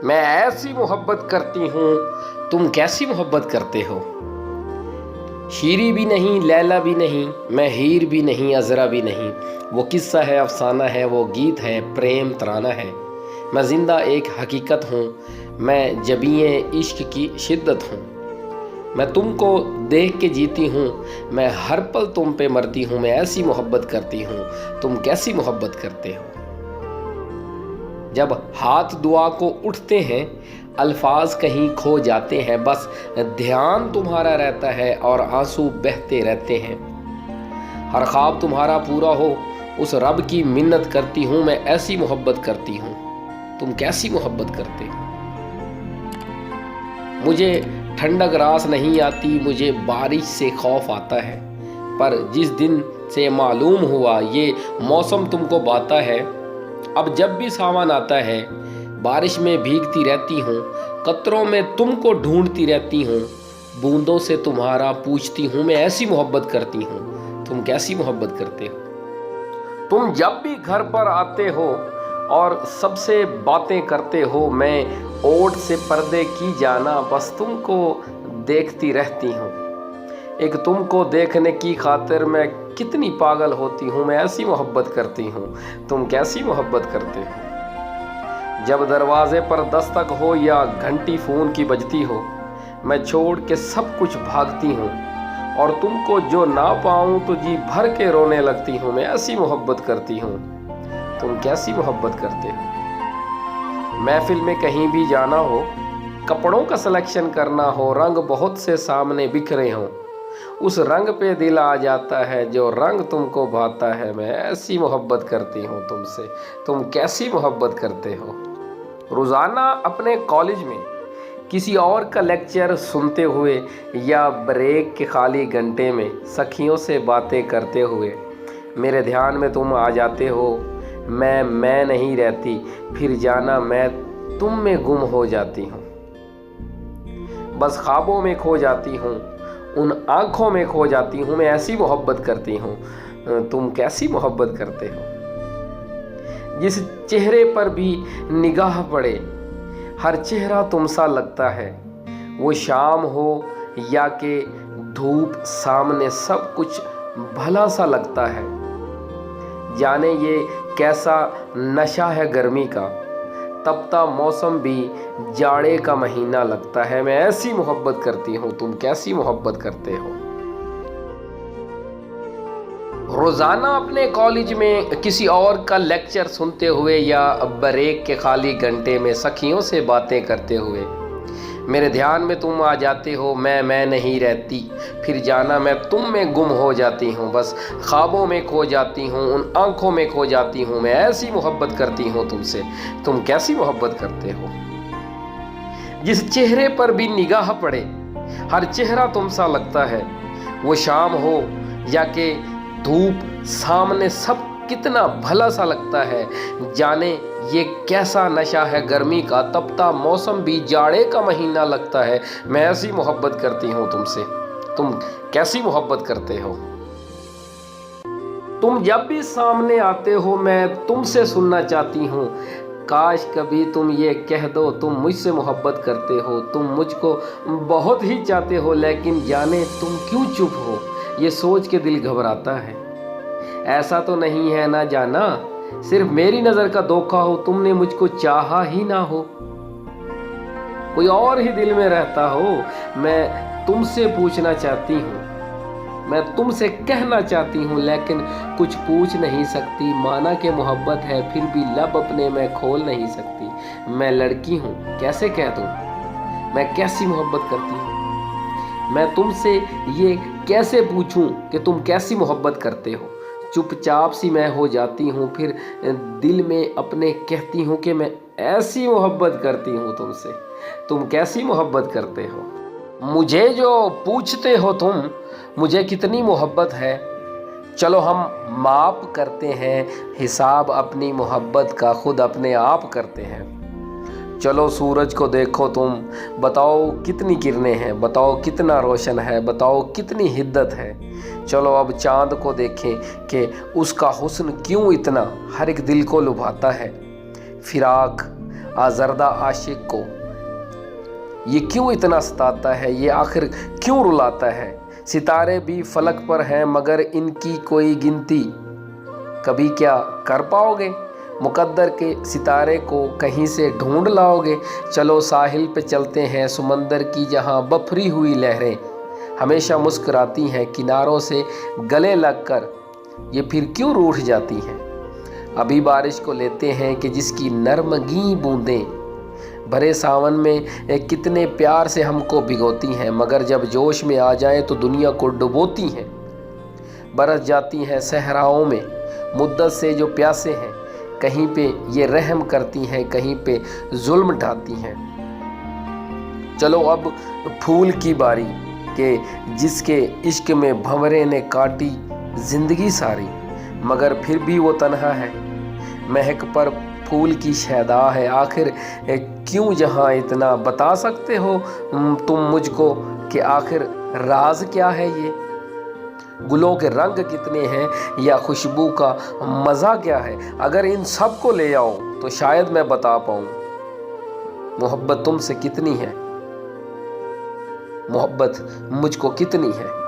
मैं ऐसी मोहब्बत करती हूँ, तुम कैसी मोहब्बत करते हो। शीरी भी नहीं, लैला भी नहीं, मैं हीर भी नहीं, अजरा भी नहीं। वो किस्सा है, अफसाना है, वो गीत है, प्रेम तराना है। मैं ज़िंदा एक हकीकत हूँ, मैं जबीए इश्क की शिद्दत हूँ। मैं तुमको देख के जीती हूँ, मैं हर पल तुम पे मरती हूँ। मैं ऐसी मोहब्बत करती हूँ, तुम कैसी मोहब्बत करते हो। जब हाथ दुआ को उठते हैं, अल्फाज कहीं खो जाते हैं, बस ध्यान तुम्हारा रहता है और आंसू बहते रहते हैं। हर ख्वाब तुम्हारा पूरा हो, उस रब की मिन्नत करती हूँ। मैं ऐसी मोहब्बत करती हूँ, तुम कैसी मोहब्बत करते हो। मुझे ठंडक रास नहीं आती, मुझे बारिश से खौफ आता है, पर जिस दिन से मालूम हुआ ये मौसम तुमको बाता है, अब जब भी सावन आता है बारिश में भीगती रहती हूँ। कतरों में तुमको ढूंढती रहती हूँ, बूंदों से तुम्हारा पूछती हूँ। मैं ऐसी मोहब्बत करती हूँ, तुम कैसी मोहब्बत करते हो। तुम जब भी घर पर आते हो और सबसे बातें करते हो, मैं ओट से पर्दे की जाना बस तुमको देखती रहती हूँ। एक तुमको देखने की खातिर मैं कितनी पागल होती हूँ। मैं ऐसी मोहब्बत करती हूँ, तुम कैसी मोहब्बत करते हो। जब दरवाजे पर दस्तक हो या घंटी फ़ोन की बजती हो, मैं छोड़ के सब कुछ भागती हूँ और तुमको जो ना पाऊँ तो जी भर के रोने लगती हूँ। मैं ऐसी मोहब्बत करती हूँ, तुम कैसी मोहब्बत करते हो। महफिल में कहीं भी जाना हो, कपड़ों का सिलेक्शन करना हो, रंग बहुत से सामने बिखरे हों, उस रंग पे दिल आ जाता है जो रंग तुमको भाता है। मैं ऐसी मोहब्बत करती हूँ तुमसे, तुम कैसी मोहब्बत करते हो। रोज़ाना अपने कॉलेज में किसी और का लेक्चर सुनते हुए या ब्रेक के खाली घंटे में सखियों से बातें करते हुए मेरे ध्यान में तुम आ जाते हो। मैं नहीं रहती, फिर जाना मैं तुम में गुम हो जाती हूँ। बस ख्वाबों में खो जाती हूँ, उन आँखों में खो जाती हूँ। मैं ऐसी मोहब्बत करती हूँ, तुम कैसी मोहब्बत करते हो। जिस चेहरे पर भी निगाह पड़े, हर चेहरा तुम सा लगता है। वो शाम हो या कि धूप, सामने सब कुछ भला सा लगता है। जाने ये कैसा नशा है गर्मी का, तपता मौसम भी जाड़े का महीना लगता है। मैं ऐसी मोहब्बत करती हूँ, तुम कैसी मोहब्बत करते हो। रोज़ाना अपने कॉलेज में किसी और का लेक्चर सुनते हुए या ब्रेक के खाली घंटे में सखियों से बातें करते हुए मेरे ध्यान में तुम आ जाते हो। मैं नहीं रहती, फिर जाना मैं तुम में गुम हो जाती हूँ। बस ख्वाबों में खो जाती हूँ, उन आँखों में खो जाती हूँ। मैं ऐसी मोहब्बत करती हूँ तुमसे, तुम कैसी मोहब्बत करते हो। जिस चेहरे पर भी निगाह पड़े, हर चेहरा तुम सा लगता है। वो शाम हो या कि धूप, सामने सब कितना भला सा लगता है। जाने ये कैसा नशा है गर्मी का, तपता मौसम भी जाड़े का महीना लगता है। मैं ऐसी मोहब्बत करती हूँ तुमसे, तुम कैसी मोहब्बत करते हो। तुम जब भी सामने आते हो मैं तुमसे सुनना चाहती हूँ। काश कभी तुम ये कह दो तुम मुझसे मोहब्बत करते हो। तुम मुझको बहुत ही चाहते हो, लेकिन जाने तुम क्यों चुप हो, ये सोच के दिल घबराता है। ऐसा तो नहीं है ना जाना, सिर्फ मेरी नज़र का धोखा हो, तुमने मुझको चाहा ही ना हो, कोई और ही दिल में रहता हो। मैं तुमसे पूछना चाहती हूँ, मैं तुमसे कहना चाहती हूँ, लेकिन कुछ पूछ नहीं सकती। माना कि मोहब्बत है, फिर भी लब अपने में खोल नहीं सकती। मैं लड़की हूँ, कैसे कह दूँ मैं कैसी मोहब्बत करती हूँ। मैं तुमसे ये कैसे पूछूं कि तुम कैसी मोहब्बत करते हो। चुपचाप सी मैं हो जाती हूँ, फिर दिल में अपने कहती हूँ कि मैं ऐसी मोहब्बत करती हूँ तुमसे, तुम कैसी मोहब्बत करते हो। मुझे जो पूछते हो तुम मुझे कितनी मोहब्बत है, चलो हम माप करते हैं हिसाब अपनी मोहब्बत का, खुद अपने आप करते हैं। चलो सूरज को देखो तुम, बताओ कितनी किरणें हैं, बताओ कितना रोशन है, बताओ कितनी हिद्दत है। चलो अब चाँद को देखें कि उसका हुस्न क्यों इतना हर एक दिल को लुभाता है। फिराक आज़रदा आशिक को ये क्यों इतना सताता है, ये आखिर क्यों रुलाता है। सितारे भी फलक पर हैं मगर इनकी कोई गिनती कभी क्या कर पाओगे। मुकद्दर के सितारे को कहीं से ढूंढ लाओगे। चलो साहिल पे चलते हैं समंदर की जहाँ बफरी हुई लहरें हमेशा मुस्कुराती हैं, किनारों से गले लगकर ये फिर क्यों रूठ जाती हैं। अभी बारिश को लेते हैं कि जिसकी नरमगी बूंदें भरे सावन में कितने प्यार से हमको भिगोती हैं, मगर जब जोश में आ जाएं तो दुनिया को डुबोती हैं। बरस जाती हैं सहराओं में मुद्दत से जो प्यासे हैं, कहीं पे ये रहम करती हैं, कहीं पे जुल्म ढाती हैं। चलो अब फूल की बारी के जिसके इश्क में भंवरे ने काटी जिंदगी सारी, मगर फिर भी वो तन्हा है। महक पर फूल की शैदा है, आखिर क्यों जहाँ इतना बता सकते हो तुम मुझको कि आखिर राज क्या है ये। गुलों के रंग कितने हैं या खुशबू का मज़ा क्या है, अगर इन सब को ले आओ तो शायद मैं बता पाऊँ मोहब्बत तुमसे कितनी है, मोहब्बत मुझको कितनी है।